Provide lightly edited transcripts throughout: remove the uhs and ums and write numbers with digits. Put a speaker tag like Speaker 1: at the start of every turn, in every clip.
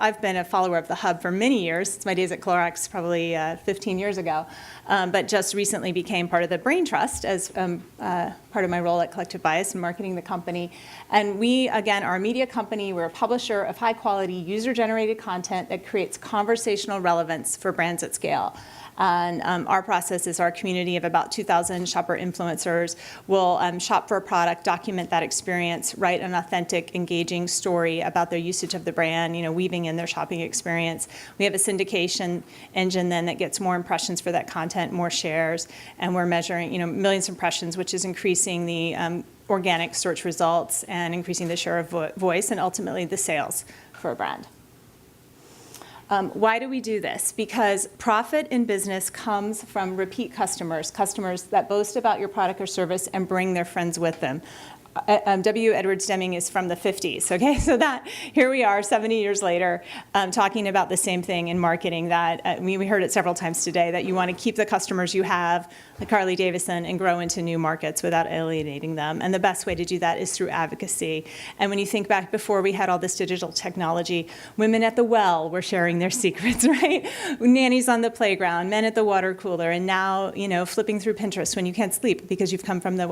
Speaker 1: I've been a follower of the Hub for many years. Since my days at Clorox, probably 15 years ago, but just recently became part of the Brain Trust as part of my role at Collective Bias and marketing the company. And we, again, are a media company. We're a publisher of high-quality, user-generated content that creates conversational relevance for brands at scale. And our process is our community of about 2,000 shopper influencers will shop for a product, document that experience, write an authentic, engaging story about their usage of the brand, weaving in their shopping experience. We have a syndication engine then that gets more impressions for that content, more shares, and we're measuring, millions of impressions, which is increasing the organic search results and increasing the share of voice and ultimately the sales for a brand. Why do we do this? Because profit in business comes from repeat customers, customers that boast about your product or service and bring their friends with them. W. Edwards Deming is from the 50s, okay? So that, here we are 70 years later talking about the same thing in marketing that, we heard it several times today, that you want to keep the customers you have, like Harley Davidson, and grow into new markets without alienating them. And the best way to do that is through advocacy. And when you think back before we had all this digital technology, women at the well were sharing their secrets, right? Nannies on the playground, men at the water cooler, and now, flipping through Pinterest when you can't sleep because you've come from the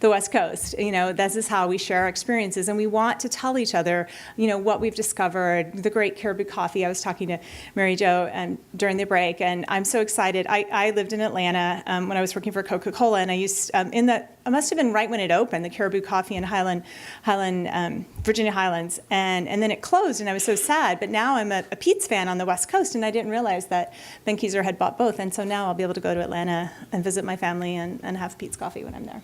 Speaker 1: West Coast, this is how we share our experiences, and we want to tell each other, what we've discovered. The great Caribou coffee. I was talking to Mary Jo during the break, and I'm so excited. I lived in Atlanta when I was working for Coca-Cola, and I used it must have been right when it opened, the Caribou coffee in Virginia Highlands, and then it closed, and I was so sad. But now I'm a Pete's fan on the West Coast, and I didn't realize that Ben Kieser had bought both, and so now I'll be able to go to Atlanta and visit my family and have Pete's coffee when I'm there.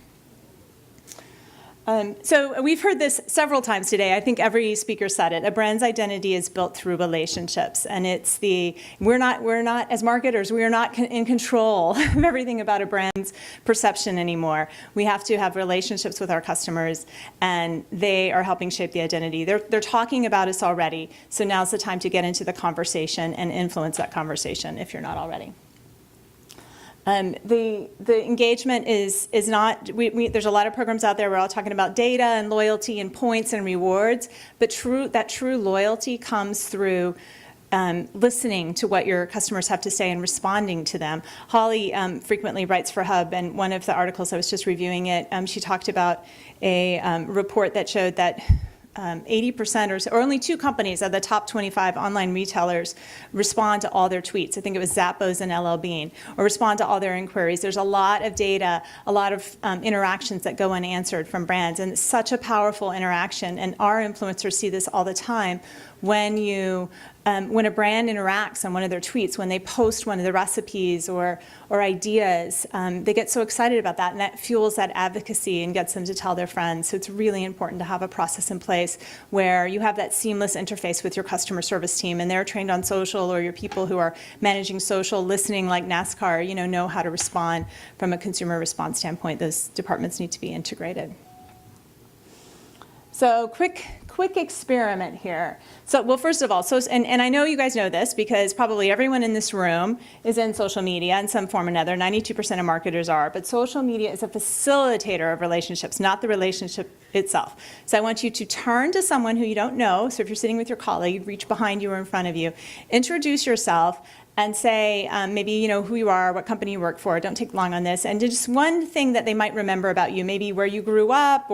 Speaker 1: So we've heard this several times today. I think every speaker said it. A brand's identity is built through relationships, and we're not as marketers, we are not in control of everything about a brand's perception anymore. We have to have relationships with our customers, and they are helping shape the identity. They're talking about us already, so now's the time to get into the conversation and influence that conversation if you're not already. The engagement is not, there's a lot of programs out there. We're all talking about data and loyalty and points and rewards, but that true loyalty comes through listening to what your customers have to say and responding to them. Holly frequently writes for Hub, and one of the articles I was just reviewing it, she talked about a report that showed that 80% or only 2 companies of the top 25 online retailers respond to all their tweets. I think it was Zappos and LL Bean, or respond to all their inquiries. There's a lot of data, a lot of interactions that go unanswered from brands, and it's such a powerful interaction, and our influencers see this all the time. When a brand interacts on one of their tweets, when they post one of the recipes or ideas, they get so excited about that, and that fuels that advocacy and gets them to tell their friends. So it's really important to have a process in place where you have that seamless interface with your customer service team, and they're trained on social, or your people who are managing social, listening like NASCAR, know how to respond from a consumer response standpoint. Those departments need to be integrated. So quick experiment here. So, well, first of all, and I know you guys know this because probably everyone in this room is in social media in some form or another. 92% of marketers are, but social media is a facilitator of relationships, not the relationship itself. So I want you to turn to someone who you don't know. So if you're sitting with your colleague, reach behind you or in front of you, introduce yourself, and say maybe who you are, what company you work for. Don't take long on this. And just one thing that they might remember about you, maybe where you grew up,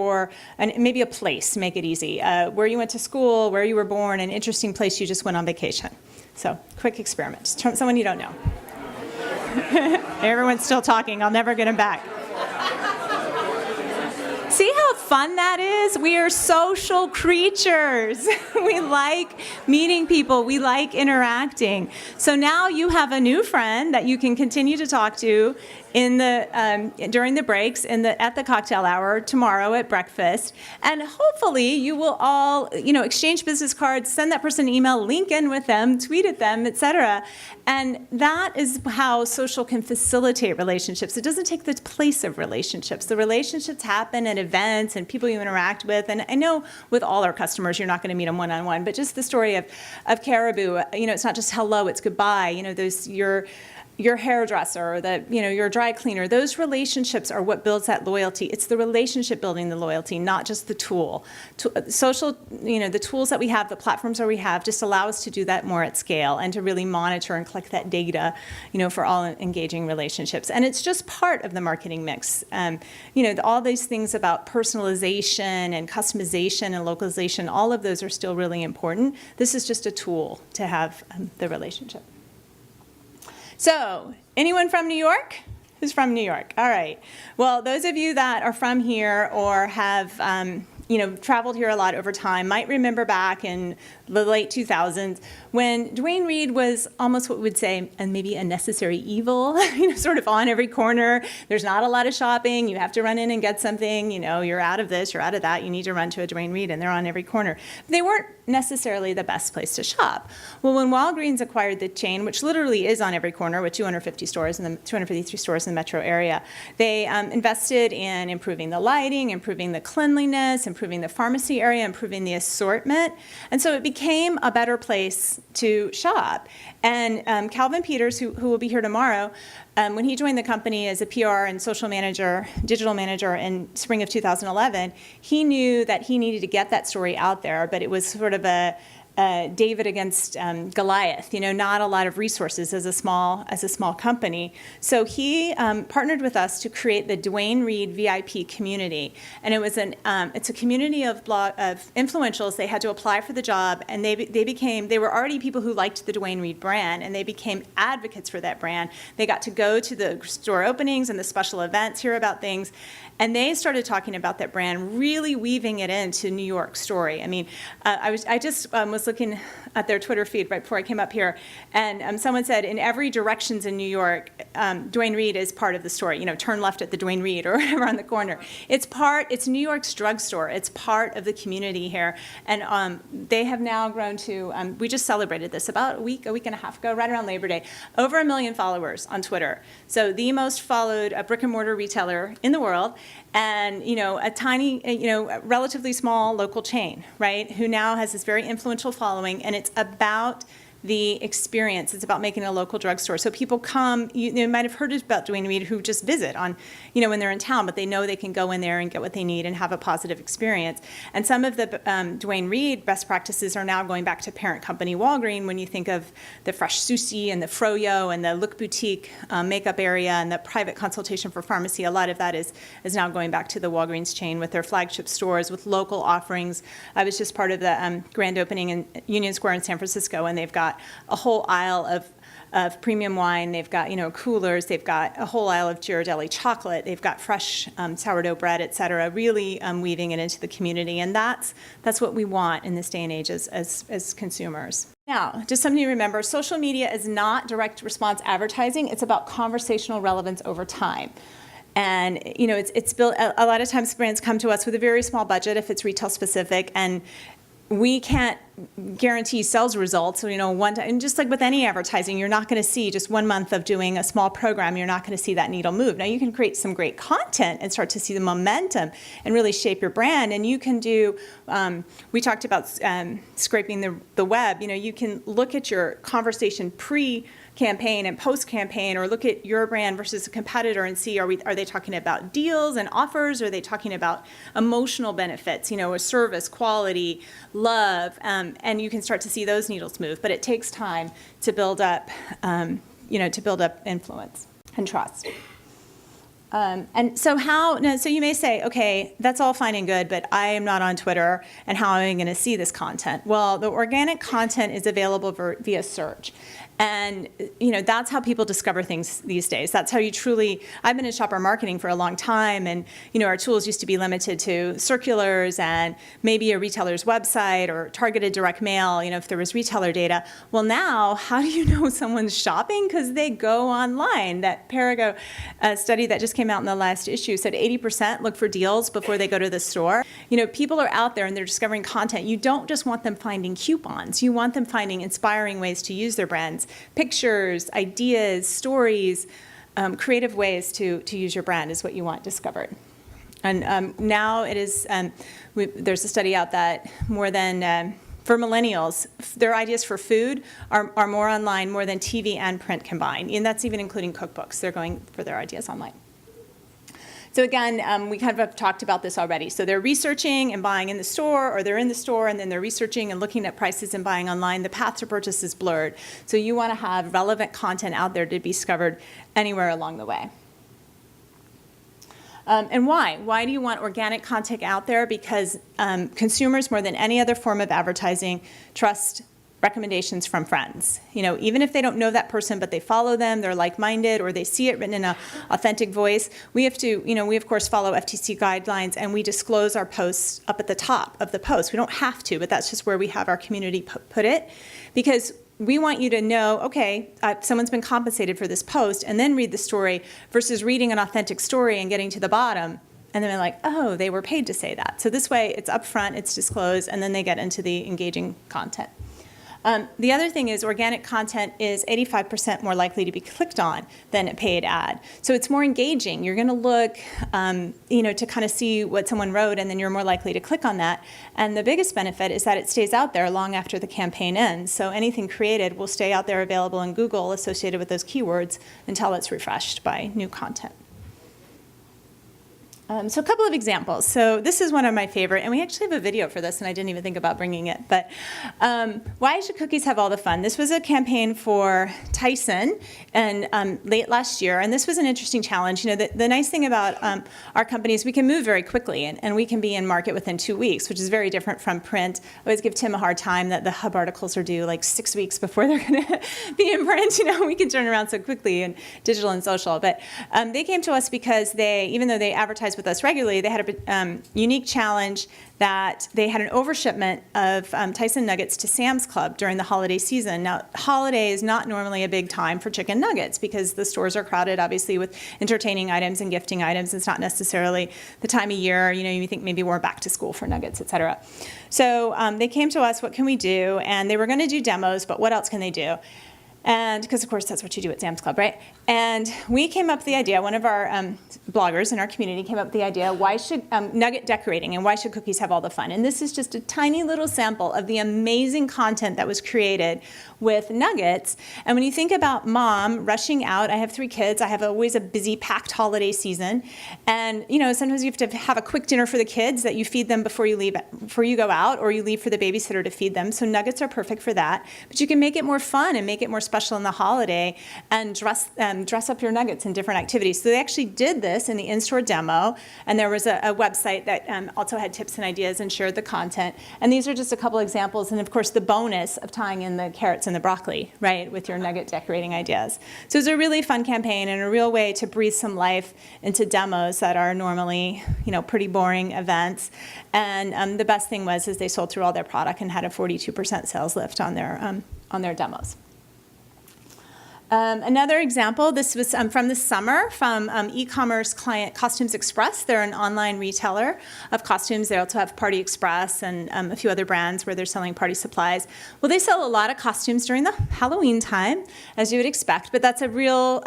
Speaker 1: and maybe a place, make it easy. Where you went to school, where you were born, an interesting place you just went on vacation. So quick experiment. Just turn someone you don't know. Everyone's still talking. I'll never get them back. See how fun that is? We are social creatures. We like meeting people. We like interacting. So now you have a new friend that you can continue to talk to during the breaks, at the cocktail hour, tomorrow at breakfast, and hopefully you will all, exchange business cards, send that person an email, link in with them, tweet at them, etc. And that is how social can facilitate relationships. It doesn't take the place of relationships. The relationships happen at events and people you interact with. And I know with all our customers, you're not going to meet them one-on-one, but just the story of Caribou, it's not just hello, it's goodbye. your hairdresser, your dry cleaner, those relationships are what builds that loyalty. It's the relationship building the loyalty, not just the tool. Social, the tools that we have, the platforms that we have, just allow us to do that more at scale and to really monitor and collect that data, for all engaging relationships. And it's just part of the marketing mix. All these things about personalization and customization and localization, all of those are still really important. This is just a tool to have the relationship. So, anyone from New York? Who's from New York? All right. Well, those of you that are from here or have, traveled here a lot over time might remember back in the late 2000s when Duane Reade was almost what we would say, and maybe a necessary evil, sort of on every corner. There's not a lot of shopping. You have to run in and get something. You're out of this, you're out of that. You need to run to a Duane Reade, and they're on every corner. But they weren't necessarily the best place to shop. Well, when Walgreens acquired the chain, which literally is on every corner with 253 stores in the metro area, they invested in improving the lighting, improving the cleanliness, improving the pharmacy area, improving the assortment. And so it became a better place to shop. And Calvin Peters, who will be here tomorrow, when he joined the company as a PR and social manager, digital manager in spring of 2011, he knew that he needed to get that story out there, but it was sort of a David against Goliath, not a lot of resources as a small company. So he partnered with us to create the Duane Reade VIP community, and it was it's a community of influentials. They had to apply for the job, and they were already people who liked the Duane Reade brand, and they became advocates for that brand. They got to go to the store openings and the special events, hear about things, and they started talking about that brand, really weaving it into New York story. I mean, I just was looking at their Twitter feed right before I came up here, and someone said, in every directions in New York, Duane Reade is part of the story. Turn left at the Duane Reade or whatever on the corner. It's New York's drugstore. It's part of the community here, and they have now grown to. We just celebrated this about a week and a half ago, right around Labor Day. Over 1 million followers on Twitter. So the most followed brick and mortar retailer in the world. And, a tiny, relatively small local chain, right, who now has this very influential following, and it's about the experience. It's about making a local drugstore. So people come, you might have heard about Duane Reade, who just visit on, when they're in town, but they know they can go in there and get what they need and have a positive experience. And some of the Duane Reade best practices are now going back to parent company Walgreens. When you think of the Fresh Sushi and the Froyo and the Look Boutique makeup area and the private consultation for pharmacy, a lot of that is now going back to the Walgreens chain with their flagship stores, with local offerings. I was just part of the grand opening in Union Square in San Francisco, and they've got a whole aisle of premium wine. They've got, coolers. They've got a whole aisle of Ghirardelli chocolate. They've got fresh sourdough bread, et cetera, really weaving it into the community. And that's what we want in this day and age as consumers. Now, just something to remember, social media is not direct response advertising. It's about conversational relevance over time. And, it's built, a lot of times brands come to us with a very small budget if it's retail specific, and we can't guarantee sales results. So, one time, and just like with any advertising, you're not going to see just 1 month of doing a small program. You're not going to see that needle move. Now, you can create some great content and start to see the momentum and really shape your brand. And you can do. We talked about scraping the web. You can look at your conversation pre-campaign and post-campaign, or look at your brand versus a competitor and see, are they talking about deals and offers? Are they talking about emotional benefits, a service, quality, love, and you can start to see those needles move. But it takes time to build up, influence and trust. And so so you may say, okay, that's all fine and good, but I am not on Twitter, and how am I going to see this content? Well, the organic content is available via search. And, that's how people discover things these days. That's how I've been in shopper marketing for a long time, and, our tools used to be limited to circulars and maybe a retailer's website or targeted direct mail, if there was retailer data. Well, now, how do you know someone's shopping? Because they go online. That Perigo study that just came out in the last issue said 80% look for deals before they go to the store. People are out there and they're discovering content. You don't just want them finding coupons. You want them finding inspiring ways to use their brands. Pictures, ideas, stories, creative ways to use your brand is what you want discovered. And now it is, there's a study out that more than For millennials, their ideas for food are more online, more than TV and print combined. And that's even including cookbooks. They're going for their ideas online. So again, we kind of have talked about this already. So they're researching and buying in the store, or they're in the store and then they're researching and looking at prices and buying online. The path to purchase is blurred. So you want to have relevant content out there to be discovered anywhere along the way. And why? Why do you want organic content out there? Because consumers, more than any other form of advertising, trust recommendations from friends. Even if they don't know that person, but they follow them, they're like-minded, or they see it written in an authentic voice. We have to, we of course follow FTC guidelines, and we disclose our posts up at the top of the post. We don't have to, but that's just where we have our community put it, because we want you to know, okay, someone's been compensated for this post, and then read the story, versus reading an authentic story and getting to the bottom, and then they're like, oh, they were paid to say that. So this way, it's upfront, it's disclosed, and then they get into the engaging content. The other thing is organic content is 85% more likely to be clicked on than a paid ad. So it's more engaging. You're going to look, to kind of see what someone wrote, and then you're more likely to click on that. And the biggest benefit is that it stays out there long after the campaign ends. So anything created will stay out there available in Google associated with those keywords until it's refreshed by new content. So a couple of examples. So this is one of my favorite, and we actually have a video for this, and I didn't even think about bringing it. But why should cookies have all the fun? This was a campaign for Tyson and late last year, and this was an interesting challenge. The nice thing about our company is we can move very quickly, and we can be in market within 2 weeks, which is very different from print. I always give Tim a hard time that the Hub articles are due like 6 weeks before they're going to be in print. We can turn around so quickly in digital and social. But they came to us because even though they advertised with us regularly, they had a unique challenge that they had an overshipment of Tyson nuggets to Sam's Club during the holiday season. Now, holiday is not normally a big time for chicken nuggets because the stores are crowded, obviously, with entertaining items and gifting items. It's not necessarily the time of year, you think maybe we're back to school for nuggets, et cetera. So they came to us, what can we do? And they were going to do demos, but what else can they do? And because, of course, that's what you do at Sam's Club, right? And we came up with the idea, one of our bloggers in our community came up with the idea, why should nugget decorating and why should cookies have all the fun? And this is just a tiny little sample of the amazing content that was created with nuggets. And when you think about mom rushing out, I have 3 kids, I have always a busy, packed holiday season. And, sometimes you have to have a quick dinner for the kids that you feed them before you go out, or you leave for the babysitter to feed them. So nuggets are perfect for that. But you can make it more fun and make it more special in the holiday and dress up your nuggets in different activities. So they actually did this in the in-store demo, and there was a website that also had tips and ideas and shared the content. And these are just a couple examples, and of course the bonus of tying in the carrots and the broccoli, right, with your nugget decorating ideas. So it's a really fun campaign and a real way to breathe some life into demos that are normally, pretty boring events. And the best thing was they sold through all their product and had a 42% sales lift on their demos. Another example, this was from the summer from e-commerce client Costumes Express. They're an online retailer of costumes. They also have Party Express and a few other brands where they're selling party supplies. Well, they sell a lot of costumes during the Halloween time, as you would expect, but that's a real,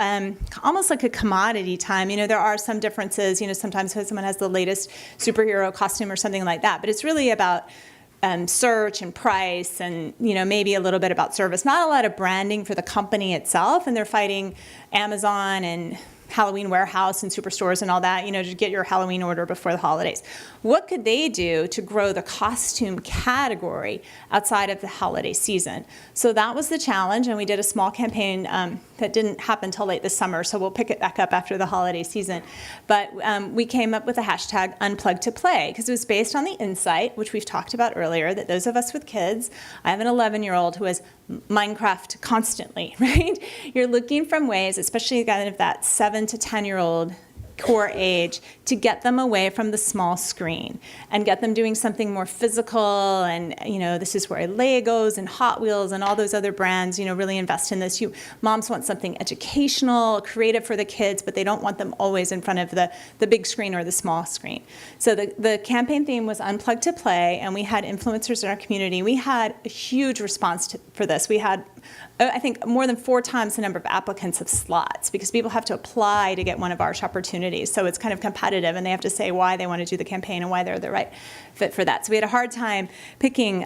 Speaker 1: almost like a commodity time. There are some differences. Sometimes someone has the latest superhero costume or something like that, but it's really about search and price and maybe a little bit about service. Not a lot of branding for the company itself, and they're fighting Amazon and Halloween Warehouse and superstores and all that, to get your Halloween order before the holidays. What could they do to grow the costume category outside of the holiday season? So that was the challenge, and we did a small campaign that didn't happen until late this summer, so we'll pick it back up after the holiday season. But we came up with a hashtag #UnplugToPlay because it was based on the insight, which we've talked about earlier, that those of us with kids, I have an 11-year-old who has Minecraft constantly, right? You're looking from ways, especially kind of that 7 to 10-year-old core age, to get them away from the small screen and get them doing something more physical. And this is where Legos and Hot Wheels and all those other brands really invest in this. Moms want something educational, creative for the kids, but they don't want them always in front of the big screen or the small screen. So the campaign theme was Unplugged to Play, and we had influencers in our community. We had a huge response for this. We had, I think, more than 4 times the number of applicants of slots because people have to apply to get one of our opportunities. So it's kind of competitive, and they have to say why they want to do the campaign and why they're the right fit for that. So we had a hard time picking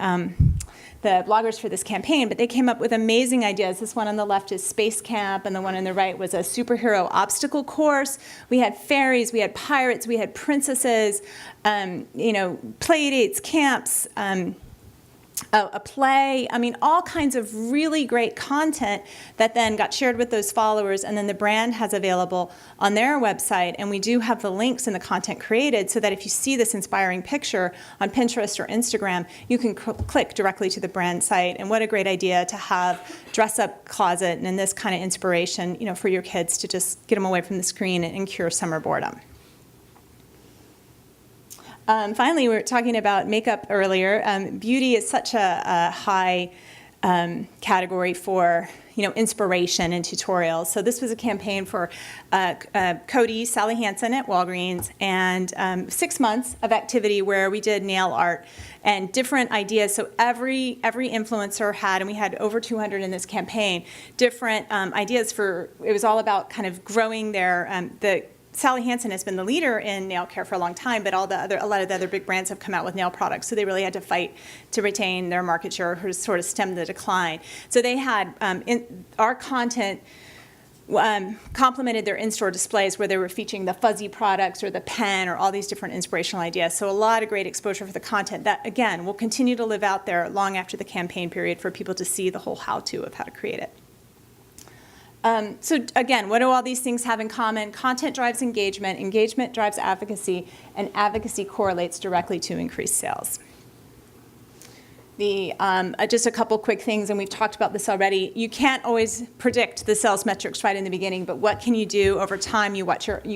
Speaker 1: bloggers for this campaign, but they came up with amazing ideas. This one on the left is Space Camp, and the one on the right was a superhero obstacle course. We had fairies, we had pirates, we had princesses, play dates, camps, a play. I mean, all kinds of really great content that then got shared with those followers, and then the brand has available on their website. And we do have the links in the content created so that if you see this inspiring picture on Pinterest or Instagram, you can click directly to the brand site. And what a great idea to have dress-up closet and this kind of inspiration, for your kids to just get them away from the screen and cure summer boredom. Finally, we were talking about makeup earlier. Beauty is such a high category for inspiration and tutorials. So this was a campaign for Cody, Sally Hansen at Walgreens, and 6 months of activity where we did nail art and different ideas. So every influencer had, and we had over 200 in this campaign, different ideas for. It was all about kind of growing their Sally Hansen has been the leader in nail care for a long time, but a lot of the other big brands have come out with nail products, so they really had to fight to retain their market share or sort of stem the decline. So they had our content complemented their in-store displays where they were featuring the fuzzy products or the pen or all these different inspirational ideas. So a lot of great exposure for the content that, again, will continue to live out there long after the campaign period for people to see the whole how-to of how to create it. So again, what do all these things have in common? Content drives engagement, engagement drives advocacy, and advocacy correlates directly to increased sales. Just a couple quick things, and we've talked about this already. You can't always predict the sales metrics right in the beginning, but what can you do over time? You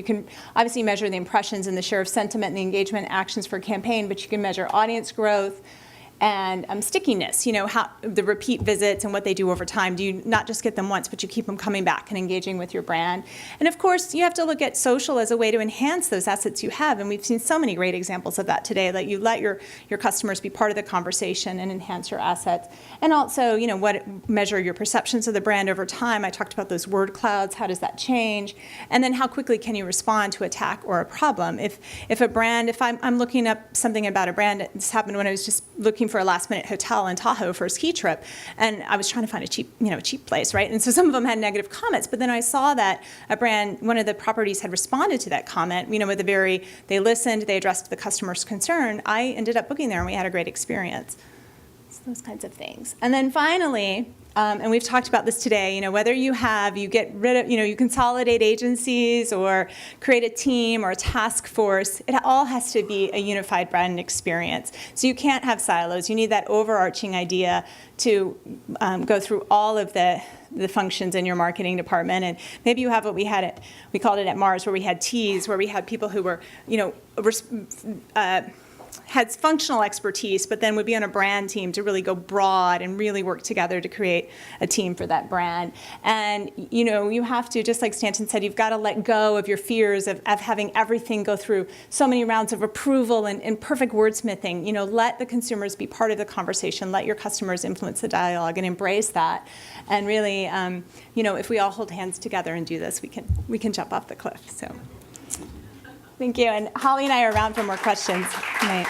Speaker 1: can obviously measure the impressions and the share of sentiment and the engagement actions for a campaign, but you can measure audience growth and stickiness, how the repeat visits and what they do over time. Do you not just get them once, but you keep them coming back and engaging with your brand? And of course, you have to look at social as a way to enhance those assets you have, and we've seen so many great examples of that today, that you let your customers be part of the conversation and enhance your assets. And also, measure your perceptions of the brand over time. I talked about those word clouds. How does that change? And then how quickly can you respond to attack or a problem? If I'm looking up something about a brand, this happened when I was just looking for a last-minute hotel in Tahoe for a ski trip, and I was trying to find a cheap place, right? And so some of them had negative comments, but then I saw that a brand, one of the properties had responded to that comment, they listened, they addressed the customer's concern. I ended up booking there, and we had a great experience. So those kinds of things. And then finally, and we've talked about this today, whether you get rid of, you consolidate agencies or create a team or a task force, it all has to be a unified brand experience. So you can't have silos. You need that overarching idea to go through all of the functions in your marketing department. And maybe you have what we called it at Mars, where we had T's, where we had people who were, had functional expertise, but then would be on a brand team to really go broad and really work together to create a team for that brand. And you have to, just like Stanton said, you've got to let go of your fears of having everything go through so many rounds of approval and perfect wordsmithing. Let the consumers be part of the conversation. Let your customers influence the dialogue and embrace that. And really, if we all hold hands together and do this, we can jump off the cliff. So. Thank you. And Holly and I are around for more questions tonight.